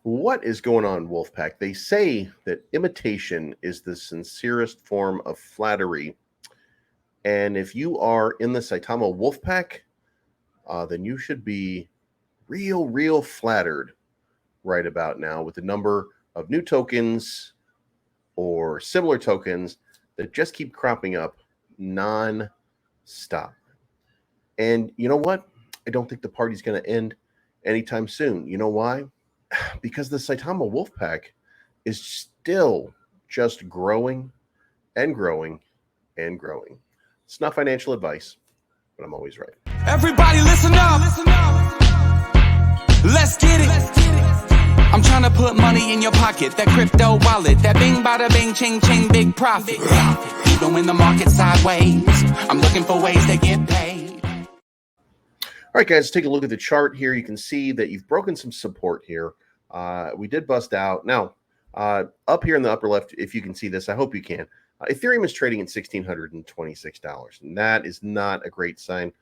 What is going on, Wolfpack? They say that imitation is the sincerest form of flattery. And if you are in the Saitama Wolfpack, then you should be real flattered right about now with the number of new tokens or similar tokens that just keep cropping up non-stop. And you know what? I don't think the party's going to end anytime soon. You know why? Because the Saitama Wolfpack is still just growing and growing and growing. It's not financial advice, but I'm always right. Everybody listen up. Let's get it. I'm trying to put money in your pocket, that crypto wallet, that bing bada bing ching ching big profit. Even when the market's sideways, I'm looking for ways to get paid. All right, guys, let's take a look at the chart here. You can see that you've broken some support here. We did bust out. Now, up here in the upper left, if you can see this, I hope you can. Ethereum is trading at $1,626, and that is not a great sign.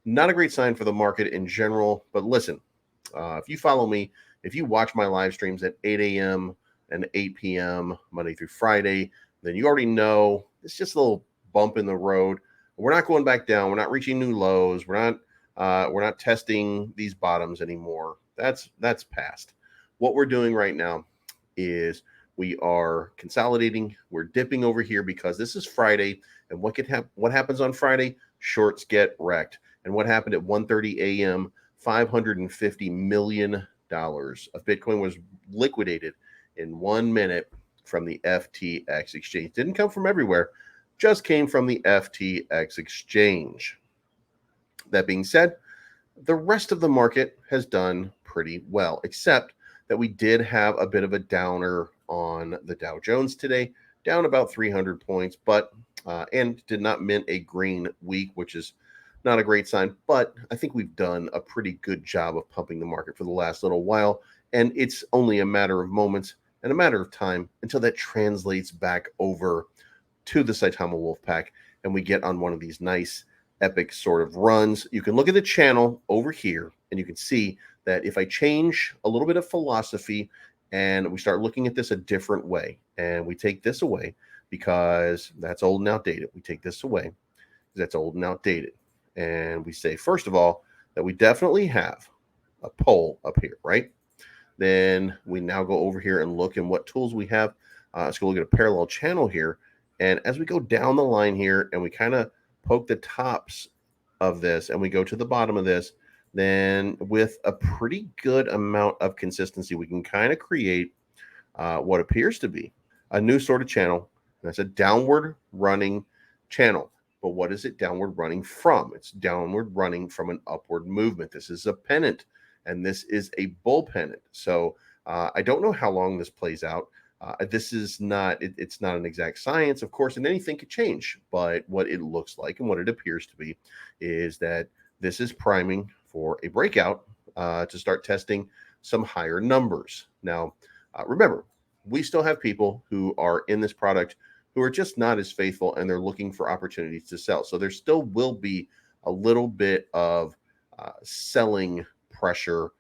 Not a great sign for the market in general. But listen, if you follow me, if you watch my live streams at 8 a.m. and 8 p.m. Monday through Friday, then you already know it's just a little bump in the road. We're not going back down. We're not reaching new lows. We're not testing these bottoms anymore. That's past. What we're doing right now is we are consolidating. We're dipping over here because this is Friday, and what happens on Friday? Shorts get wrecked. And what happened at 1:30 a.m.? $550 million of Bitcoin was liquidated in 1 minute from the FTX exchange. Didn't come from everywhere, just came from the FTX exchange. That being said, the rest of the market has done pretty well, except that we did have a bit of a downer on the Dow Jones today, down about 300 points, but and did not mint a green week, which is not a great sign. But I think we've done a pretty good job of pumping the market for the last little while, and it's only a matter of moments and a matter of time until that translates back over to the Saitama Wolfpack, and we get on one of these nice epic sort of runs. You can look at the channel over here, and you can see that if I change a little bit of philosophy and we start looking at this a different way, and we take this away because that's old and outdated. We take this away because that's old and outdated. And we say, first of all, that we definitely have a pole up here, right? Then we now go over here and look at what tools we have. Let's go look at a parallel channel here. And as we go down the line here and we kind of poke the tops of this and we go to the bottom of this, then with a pretty good amount of consistency, we can kind of create what appears to be a new sort of channel. That's a downward running channel. But what is it downward running from? It's downward running from an upward movement. This is a pennant, and this is a bull pennant. So I don't know how long this plays out. This is not, it's not an exact science, of course, and anything could change. But what it looks like and what it appears to be is that this is priming for a breakout to start testing some higher numbers. Now, remember, we still have people who are in this product who are just not as faithful, and they're looking for opportunities to sell. So there still will be a little bit of selling pressure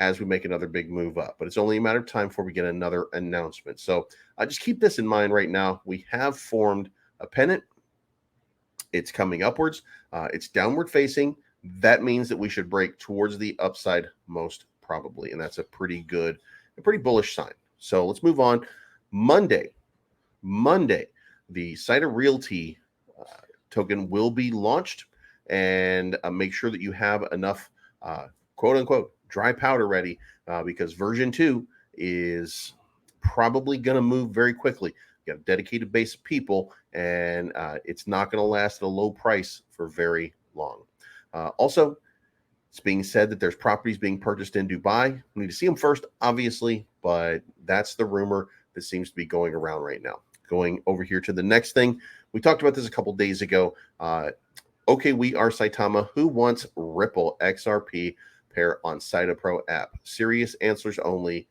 as we make another big move up, but it's only a matter of time before we get another announcement. So just keep this in mind right now. We have formed a pennant. It's coming upwards. It's downward facing. That means that we should break towards the upside most probably, and that's a pretty bullish sign. So let's move on. Monday, the Saitarealty token will be launched, and make sure that you have enough quote unquote dry powder ready because version 2 is probably going to move very quickly. You got a dedicated base of people, and it's not going to last at a low price for very long. Also, it's being said that there's properties being purchased in Dubai. We need to see them first, obviously, but that's the rumor that seems to be going around right now. Going over here to the next thing. We talked about this a couple days ago. Okay, we are Saitama. Who wants Ripple XRP pair on Saitapro app? Serious answers only.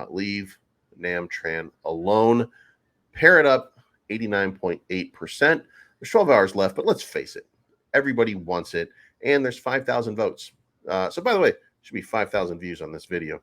Leave Namtran alone. Pair it up, 89.8%. There's 12 hours left, but let's face it. Everybody wants it, and there's 5,000 votes. So by the way, should be 5,000 views on this video.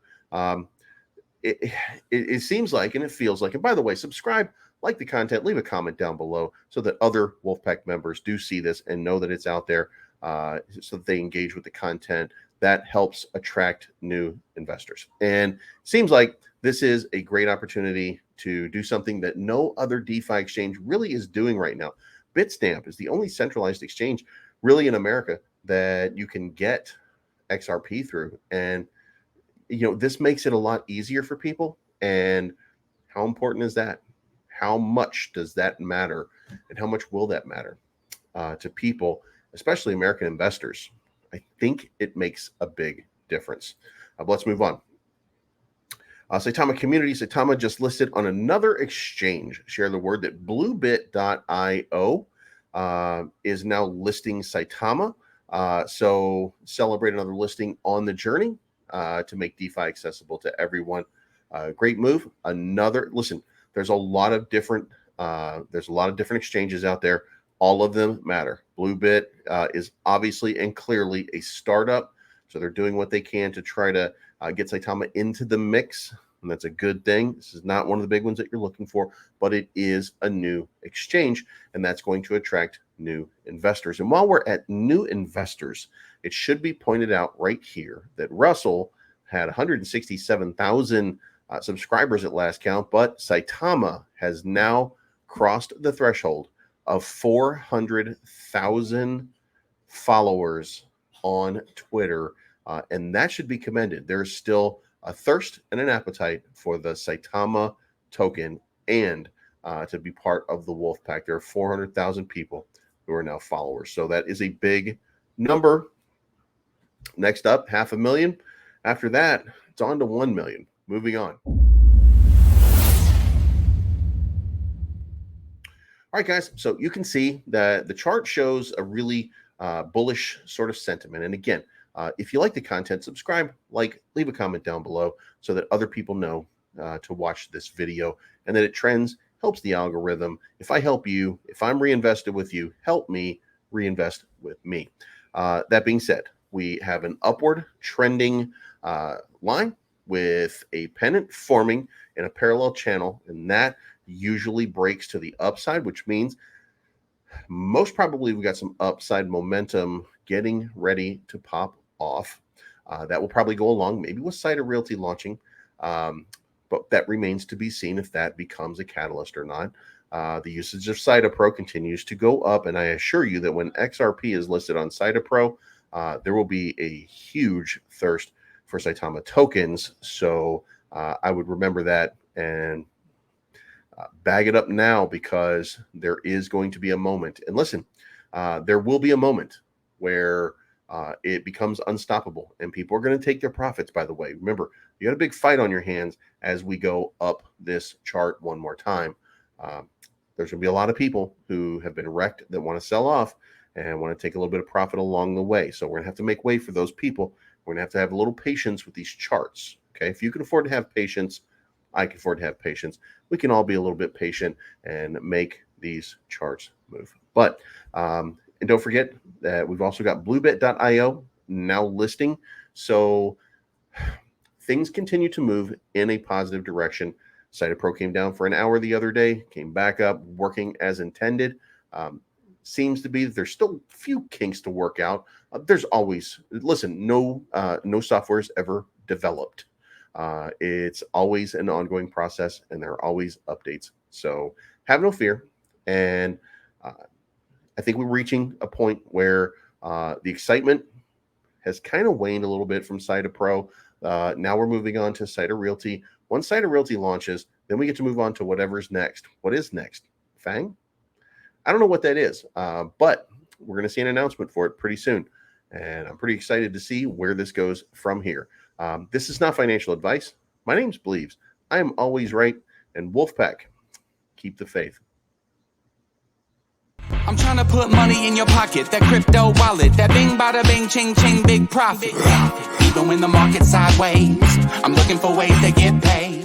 it seems like, and it feels like, and by the way, subscribe, like the content, leave a comment down below so that other Wolfpack members do see this and know that it's out there, so that they engage with the content. That helps attract new investors. And it seems like this is a great opportunity to do something that no other DeFi exchange really is doing right now. Bitstamp is the only centralized exchange really in America that you can get XRP through. And, this makes it a lot easier for people. And how important is that? How much does that matter? And how much will that matter to people, especially American investors? I think it makes a big difference. But let's move on. Saitama community. Saitama just listed on another exchange. Share the word that bluebit.io is now listing Saitama. So celebrate another listing on the journey to make DeFi accessible to everyone. Great move. Listen, there's a lot of different exchanges out there. All of them matter. Bluebit is obviously and clearly a startup, so they're doing what they can to try to get Saitama into the mix, and that's a good thing. This is not one of the big ones that you're looking for, but it is a new exchange, and that's going to attract new investors. And while we're at new investors, it should be pointed out right here that Russell had 167,000 subscribers at last count, but Saitama has now crossed the threshold of 400,000 followers on Twitter, and that should be commended. There's still a thirst and an appetite for the Saitama token and to be part of the Wolfpack. There are 400,000 people who are now followers, so that is a big number. Next up, 500,000. After that, it's on to 1 million. Moving on. All right, guys, so you can see that the chart shows a really bullish sort of sentiment. And again, if you like the content, subscribe, leave a comment down below so that other people know to watch this video and that it trends, helps the algorithm. If I help you, if I'm reinvested with you, help me reinvest with me. That being said, we have an upward trending line with a pennant forming in a parallel channel, and that usually breaks to the upside, which means most probably we got some upside momentum getting ready to pop off. That will probably go along maybe with Saitarealty launching, but that remains to be seen if that becomes a catalyst or not. The usage of Saitapro continues to go up, and I assure you that when XRP is listed on Saitapro, there will be a huge thirst for Saitama tokens. So I would remember that and bag it up now, because there is going to be a moment. And listen, there will be a moment where it becomes unstoppable and people are going to take their profits. By the way, remember, you got a big fight on your hands as we go up this chart one more time. There's going to be a lot of people who have been wrecked that want to sell off and want to take a little bit of profit along the way. So we're going to have to make way for those people. We're going to have a little patience with these charts. Okay, if you can afford to have patience, I can afford to have patience. We can all be a little bit patient and make these charts move. But and don't forget that we've also got bluebit.io now listing. So things continue to move in a positive direction. Saitapro came down for an hour the other day, came back up, working as intended. Seems to be that there's still a few kinks to work out. There's always, listen, no software is ever developed. It's always an ongoing process, and there are always updates. So have no fear. And I think we're reaching a point where the excitement has kind of waned a little bit from Saitapro. Now we're moving on to Saitarealty. Once Saitarealty launches, then we get to move on to whatever's next. What is next? Fang? I don't know what that is, but we're going to see an announcement for it pretty soon. And I'm pretty excited to see where this goes from here. This is not financial advice. My name's Bleaves. I am always right. And Wolfpack, keep the faith. I'm trying to put money in your pocket, that crypto wallet, that bing bada bing ching ching big profit. Even when the market's sideways, I'm looking for ways to get paid.